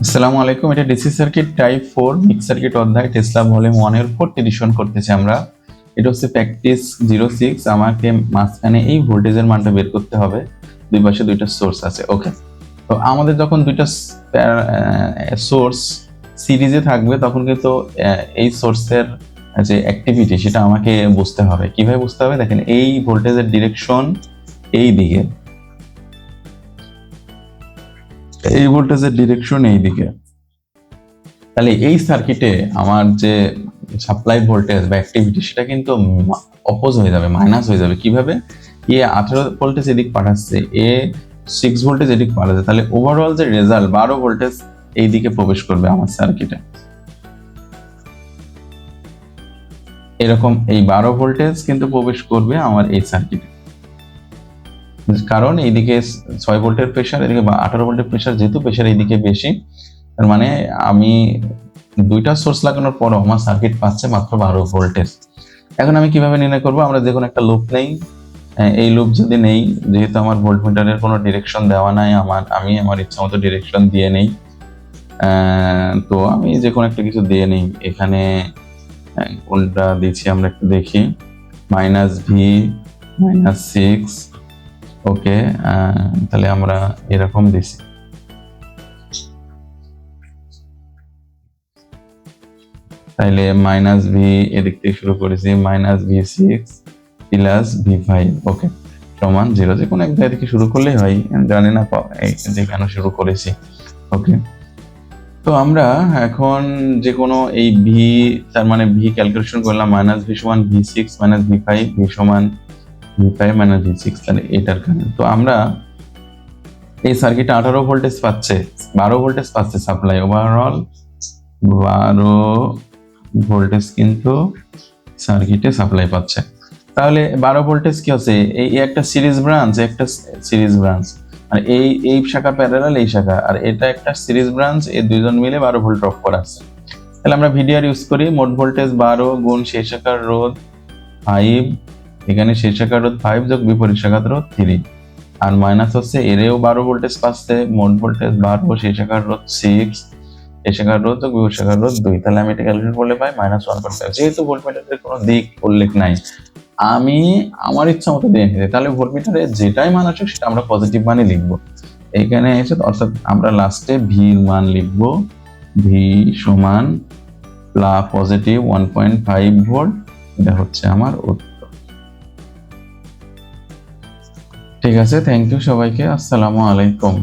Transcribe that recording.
আসসালামু আলাইকুম। এটা DC circuit type 4 mix circuit অধ্যায় টেসলা ভলিউম 1 এর 4th এডিশন করতেছি আমরা। এটা হচ্ছে প্র্যাকটিস 06। আমাকে মাঝখানে এই ভোল্টেজের মানটা বের করতে হবে। দুই পাশে দুইটা সোর্স আছে। ওকে, তো আমাদের যখন দুইটা সোর্স সিরিজে থাকবে তখন কিন্তু এই সোর্সের যে অ্যাক্টিভিটি সেটা আমাকে বুঝতে হবে। কিভাবে বুঝতে হবে দেখেন, এই ভোল্টেজের ডিরেকশন এই দিকে, এই ভোল্টেজের ডিরেকশন এই দিকে। তাহলে এই সার্কিটে আমার যে সাপ্লাই ভোল্টেজ বা অ্যাক্টিভিটি সেটা কিন্তু অপোজ হয়ে যাবে, মাইনাস হয়ে যাবে। কিভাবে? এ 18 ভোল্টেজ এদিক পাঠাচ্ছে, এ 6 ভোল্টেজ এদিক পাঠাচ্ছে, তাহলে ওভারঅল যে রেজাল্ট 12 ভোল্টেজ এই দিকে প্রবেশ করবে আমার সার্কিটে। এরকম এই 12 ভোল্টেজ কিন্তু প্রবেশ করবে আমার এই সার্কিটে, কারণ এইদিকে 6 ভোল্টের প্রেশার, এদিকে 18 ভোল্টের প্রেশার, যেহেতু প্রেশার এইদিকে বেশি, তার মানে আমি দুইটা সোর্স লাগানোর পরও আমার সার্কিট পাচ্ছে মাত্র 12 ভোল্টেজ। এখন আমি কিভাবে নির্ণয় করব? আমরা যে কোনো একটা লুপ নেই। এই লুপ যদি নেই, যেহেতু আমার ভোল্টমিটারের কোনো ডিরেকশন দেওয়া নাই, আমি আমার ইচ্ছা মতো ডিরেকশন দিয়ে নেই। তো আমি যে কোনো একটা কিছু দিয়ে নেই। এখানে কোনটা দিচ্ছি আমরা একটু দেখি। -V -6। ওকে, তাহলে আমরা এরকম দিছি। তাইলে -V এদিক থেকে শুরু করেছি, -V6 প্লাস V5, ওকে, সমান 0। যে কোনো এক জায়গা থেকে শুরু করলেই হয়, জানি না যেখানে শুরু করেছি। ওকে, তো আমরা এখন যে কোনো এই ভি, তার মানে ভি ক্যালকুলেশন করলাম, -V সমান V6 -V5, V সমান V5 -V6, তাহলে এটার কারণে তো আমরা এই সার্কিটে 18 ভোল্টেজ পাচ্ছে, 12 ভোল্টেজ পাচ্ছে সাপ্লাই, ওভারঅল 12 ভোল্টেজ কিন্তু সার্কিটে সাপ্লাই পাচ্ছে। তাহলে 12 ভোল্টেজ কি হচ্ছে? এই একটা সিরিজ ব্রাঞ্চ, একটা সিরিজ ব্রাঞ্চ, মানে এই শাখা প্যারালাল এই শাখা, আর এটা একটা সিরিজ ব্রাঞ্চ, এই দুইজন মিলে 12 ভোল্ট ড্রপ করা আছে। তাহলে আমরা ভিডিআর ইউজ করি, মোট ভোল্টেজ 12 গুণ শেষ শাখার রোধ 5, এখানে শেষ শাখার রোধ 5 যোগ বিপরীত শাখার রোধ 3, আর মাইনাস হচ্ছে এরেও 12 ভোল্টেজ পাচ্ছে, মোট ভোল্টেজ 12, শেষ শাখার রোধ 6, এই শাখার রোধ যোগ বিপরীত শাখার রোধ 2। তাহলে আমি এটা ক্যালকুলেট করলে পাই -1.5। যেহেতু ভোল্টমিটারের কোনো দিক উল্লেখ নাই, আমি আমার ইচ্ছা মতো দিয়ে নিতে, তাহলে ভোল্টমিটারে যেটাই মান আসুক সেটা আমরা পজিটিভ মানই লিখবো এইখানে এসে। অর্থাৎ আমরা লাস্টে ভির মান লিখবো, ভি সমান পজিটিভ 1.5 ভোল্ট। এটা হচ্ছে আমার উত্তর। ঠিক আছে, থ্যাংক ইউ সবাইকে। আসসালামু আলাইকুম।